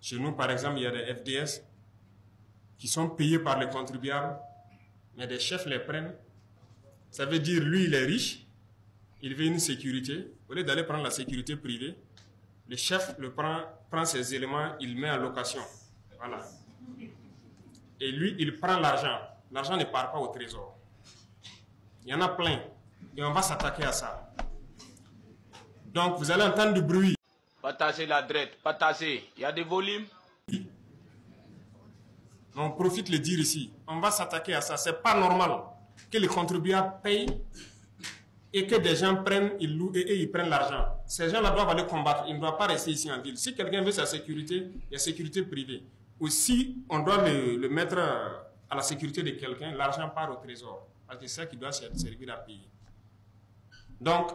Chez nous, par exemple, il y a des FDS qui sont payés par les contribuables, mais des chefs les prennent. Ça veut dire, lui, il est riche, il veut une sécurité. Au lieu d'aller prendre la sécurité privée, le chef prend ses éléments, il met en location. Voilà. Et lui, il prend l'argent. L'argent ne part pas au trésor. Il y en a plein. Et on va s'attaquer à ça. Donc, vous allez entendre du bruit. Pas tasser la drette, pas tasser. Il y a des volumes. On profite de le dire ici. On va s'attaquer à ça. C'est pas normal que les contribuables payent et que des gens prennent, ils louent et ils prennent l'argent. Ces gens-là doivent aller combattre. Ils ne doivent pas rester ici en ville. Si quelqu'un veut sa sécurité, il y a sécurité privée. Ou si on doit le mettre à la sécurité de quelqu'un, l'argent part au trésor. Parce que c'est ça qui doit servir à payer. Donc,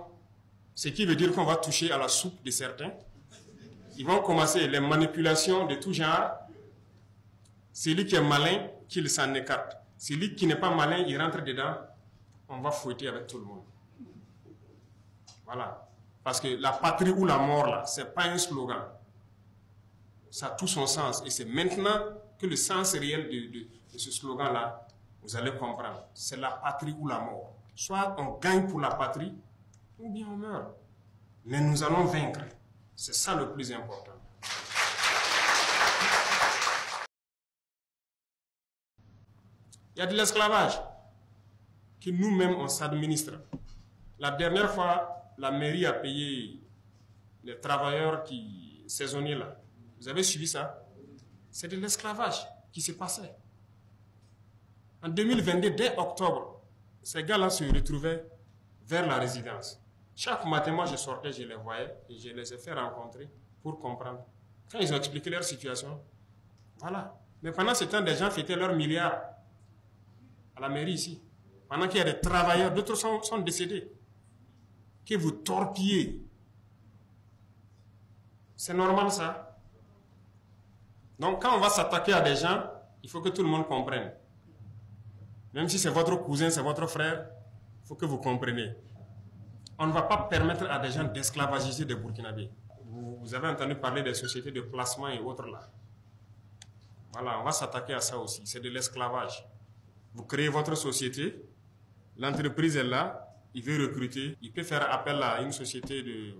ce qui veut dire qu'on va toucher à la soupe de certains. Ils vont commencer les manipulations de tout genre. Celui qui est malin, qu'il s'en écarte. Celui qui n'est pas malin, il rentre dedans. On va fouetter avec tout le monde. Voilà. Parce que la patrie ou la mort, là, ce n'est pas un slogan. Ça a tout son sens. Et c'est maintenant que le sens réel de ce slogan-là, vous allez comprendre. C'est la patrie ou la mort. Soit on gagne pour la patrie, ou bien on meurt. Mais nous allons vaincre. C'est ça le plus important. Il y a de l'esclavage que nous-mêmes, on s'administre. La dernière fois, la mairie a payé les travailleurs saisonniers là. Vous avez suivi ça? C'est de l'esclavage qui se passait. En 2022, dès octobre, ces gars-là se retrouvaient vers la résidence. Chaque matin, moi, je sortais, je les voyais et je les ai fait rencontrer pour comprendre. Quand ils ont expliqué leur situation, voilà. Mais pendant ce temps, des gens fêtaient leurs milliards à la mairie ici. Pendant qu'il y a des travailleurs, d'autres sont décédés. Que vous torpillez. C'est normal ça. Donc quand on va s'attaquer à des gens, il faut que tout le monde comprenne. Même si c'est votre cousin, c'est votre frère, il faut que vous compreniez. On ne va pas permettre à des gens d'esclavagiser des Burkinabés. Vous avez entendu parler des sociétés de placement et autres là. Voilà, on va s'attaquer à ça aussi. C'est de l'esclavage. Vous créez votre société, l'entreprise est là, il veut recruter, il peut faire appel à une société de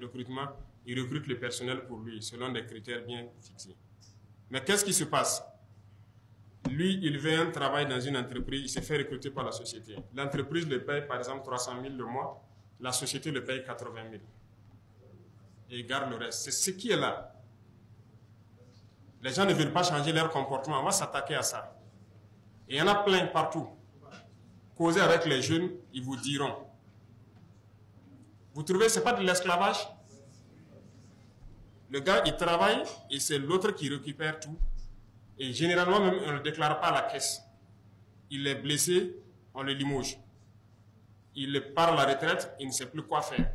recrutement, il recrute le personnel pour lui, selon des critères bien fixés. Mais qu'est-ce qui se passe? Lui, il veut un travail dans une entreprise, il se fait recruter par la société. L'entreprise le paye par exemple 300 000 le mois, la société le paye 80 000. Et il garde le reste. C'est ce qui est là. Les gens ne veulent pas changer leur comportement, on va s'attaquer à ça. Et il y en a plein partout. Causez avec les jeunes, ils vous diront. Vous trouvez que ce n'est pas de l'esclavage? Le gars, il travaille et c'est l'autre qui récupère tout. Et généralement, même, on ne le déclare pas à la caisse. Il est blessé, on le limoge. Il part à la retraite, il ne sait plus quoi faire.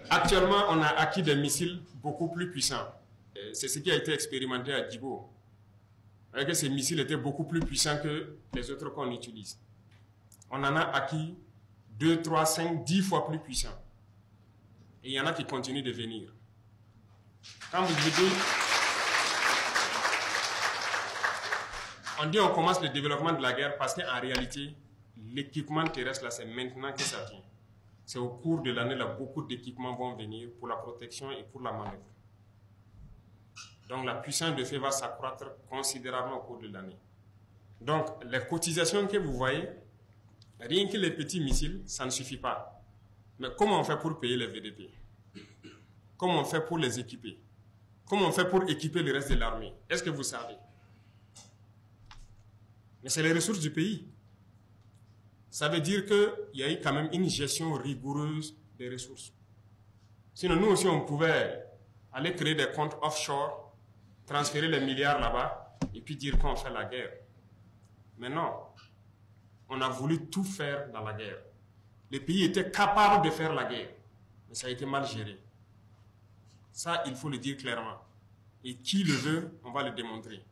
Actuellement, on a acquis des missiles beaucoup plus puissants. C'est ce qui a été expérimenté à Djibo. Que ces missiles étaient beaucoup plus puissants que les autres qu'on utilise. On en a acquis 2, 3, 5, 10 fois plus puissants. Et il y en a qui continuent de venir. Quand vous dites, on dit on commence le développement de la guerre parce qu'en réalité, l'équipement terrestre, là, c'est maintenant que ça vient. C'est au cours de l'année, là, beaucoup d'équipements vont venir pour la protection et pour la manœuvre. Donc la puissance de feu va s'accroître considérablement au cours de l'année. Donc les cotisations que vous voyez, rien que les petits missiles, ça ne suffit pas. Mais comment on fait pour payer les VDP? Comment on fait pour les équiper? Comment on fait pour équiper le reste de l'armée? Est-ce que vous savez? Mais c'est les ressources du pays. Ça veut dire qu'il y a eu quand même une gestion rigoureuse des ressources. Sinon, nous aussi, on pouvait aller créer des comptes offshore, transférer les milliards là-bas et puis dire qu'on fait la guerre. Mais non, on a voulu tout faire dans la guerre. Le pays était capable de faire la guerre, mais ça a été mal géré. Ça, il faut le dire clairement. Et qui le veut, on va le démontrer.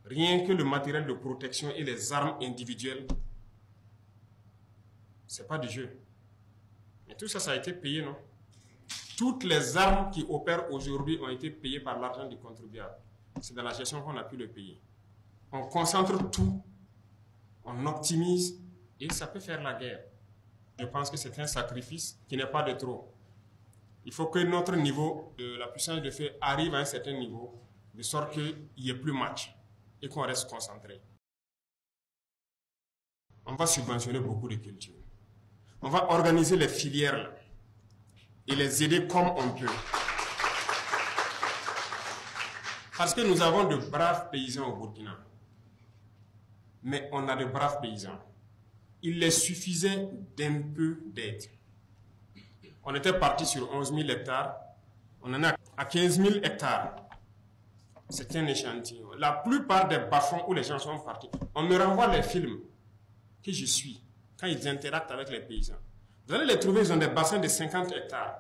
Rien que le matériel de protection et les armes individuelles, c'est pas du jeu. Mais tout ça, ça a été payé, non? Toutes les armes qui opèrent aujourd'hui ont été payées par l'argent du contribuable. C'est dans la gestion qu'on a pu le payer. On concentre tout, on optimise et ça peut faire la guerre. Je pense que c'est un sacrifice qui n'est pas de trop. Il faut que notre niveau de la puissance de feu arrive à un certain niveau, de sorte qu'il n'y ait plus match et qu'on reste concentré. On va subventionner beaucoup de cultures. On va organiser les filières là, et les aider comme on peut. Parce que nous avons de braves paysans au Burkina. Mais on a de braves paysans. Il les suffisait d'un peu d'aide. On était parti sur 11 000 hectares. On en est à 15 000 hectares. C'est un échantillon. La plupart des bas-fonds où les gens sont partis, on me renvoie les films que je suis quand ils interactent avec les paysans. Vous allez les trouver, ils ont des bassins de 50 hectares.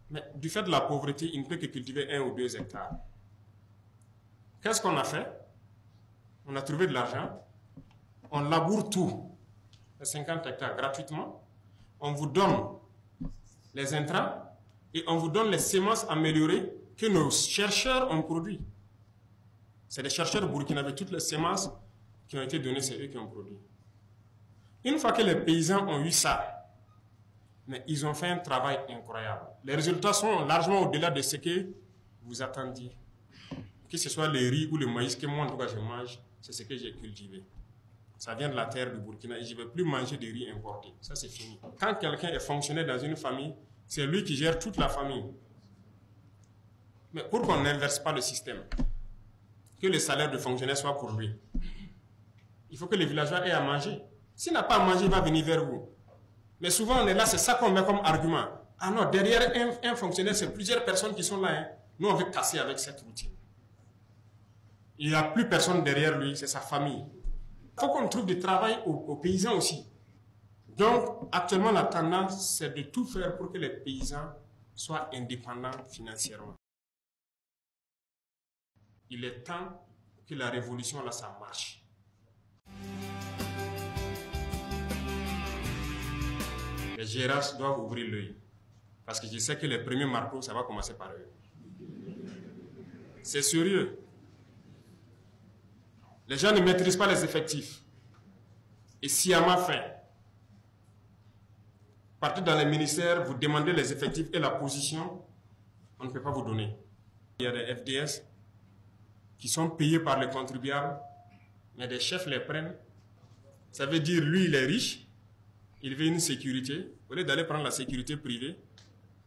Mais du fait de la pauvreté, ils ne peuvent que cultiver 1 ou 2 hectares. Qu'est-ce qu'on a fait? On a trouvé de l'argent. On laboure tout, les 50 hectares, gratuitement. On vous donne les intrants et on vous donne les semences améliorées que nos chercheurs ont produit. C'est des chercheurs burkinabés, toutes les semences qui ont été données, c'est eux qui ont produit. Une fois que les paysans ont eu ça, mais ils ont fait un travail incroyable. Les résultats sont largement au-delà de ce que vous attendiez. Que ce soit le riz ou le maïs que moi, en tout cas, je mange, c'est ce que j'ai cultivé. Ça vient de la terre du Burkina et je ne vais plus manger de riz importé. Ça, c'est fini. Quand quelqu'un est fonctionnaire dans une famille, c'est lui qui gère toute la famille. Mais pour qu'on n'inverse pas le système, que le salaire de fonctionnaire soit pour lui, il faut que le villageois ait à manger. S'il n'a pas à manger, il va venir vers vous. Mais souvent, on est là, c'est ça qu'on met comme argument. Ah non, derrière un fonctionnaire, c'est plusieurs personnes qui sont là. Hein. Nous, on veut casser avec cette routine. Il n'y a plus personne derrière lui, c'est sa famille. Il faut qu'on trouve du travail aux paysans aussi. Donc, actuellement, la tendance, c'est de tout faire pour que les paysans soient indépendants financièrement. Il est temps que la révolution, là, ça marche. Les gérants doivent ouvrir l'œil. Parce que je sais que les premiers marteaux, ça va commencer par eux. C'est sérieux. Les gens ne maîtrisent pas les effectifs. Et sciemment fait. Partez dans les ministères, vous demandez les effectifs et la position, on ne peut pas vous donner. Il y a des FDS qui sont payés par les contribuables, mais des chefs les prennent. Ça veut dire, lui, il est riche, il veut une sécurité. Au lieu d'aller prendre la sécurité privée,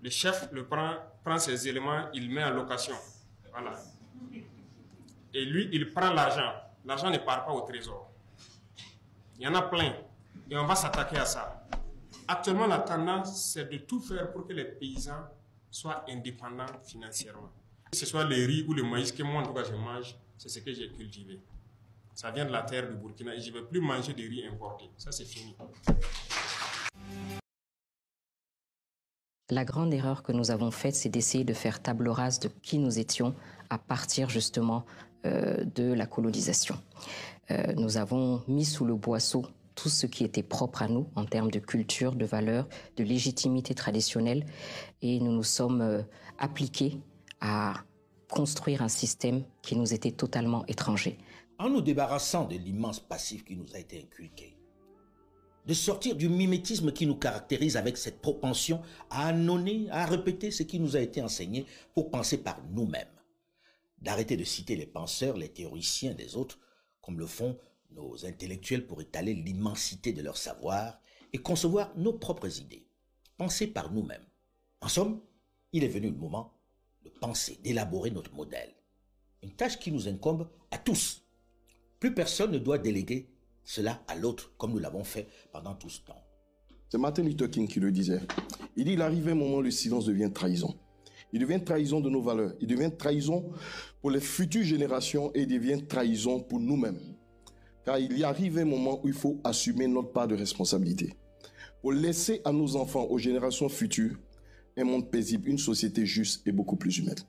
le chef prend ses éléments, il met en location. Voilà. Et lui, il prend l'argent. L'argent ne part pas au trésor. Il y en a plein. Et on va s'attaquer à ça. Actuellement, la tendance, c'est de tout faire pour que les paysans soient indépendants financièrement. Que ce soit le riz ou le maïs que moi, en tout cas, je mange, c'est ce que j'ai cultivé. Ça vient de la terre du Burkina et je ne vais plus manger de riz importé. Ça, c'est fini. La grande erreur que nous avons faite, c'est d'essayer de faire table rase de qui nous étions à partir justement de la colonisation. Nous avons mis sous le boisseau tout ce qui était propre à nous en termes de culture, de valeurs, de légitimité traditionnelle et nous nous sommes appliqués à construire un système qui nous était totalement étranger. En nous débarrassant de l'immense passif qui nous a été inculqué, de sortir du mimétisme qui nous caractérise avec cette propension à annoncer, à répéter ce qui nous a été enseigné pour penser par nous-mêmes, d'arrêter de citer les penseurs, les théoriciens des autres, comme le font nos intellectuels pour étaler l'immensité de leur savoir et concevoir nos propres idées, penser par nous-mêmes. En somme, il est venu le moment de penser, d'élaborer notre modèle, une tâche qui nous incombe à tous. Plus personne ne doit déléguer cela à l'autre, comme nous l'avons fait pendant tout ce temps. C'est Martin Luther King qui le disait. Il dit, il arrive un moment où le silence devient trahison. Il devient trahison de nos valeurs. Il devient trahison pour les futures générations et il devient trahison pour nous-mêmes. Car il y arrive un moment où il faut assumer notre part de responsabilité. Pour laisser à nos enfants, aux générations futures, un monde paisible, une société juste et beaucoup plus humaine.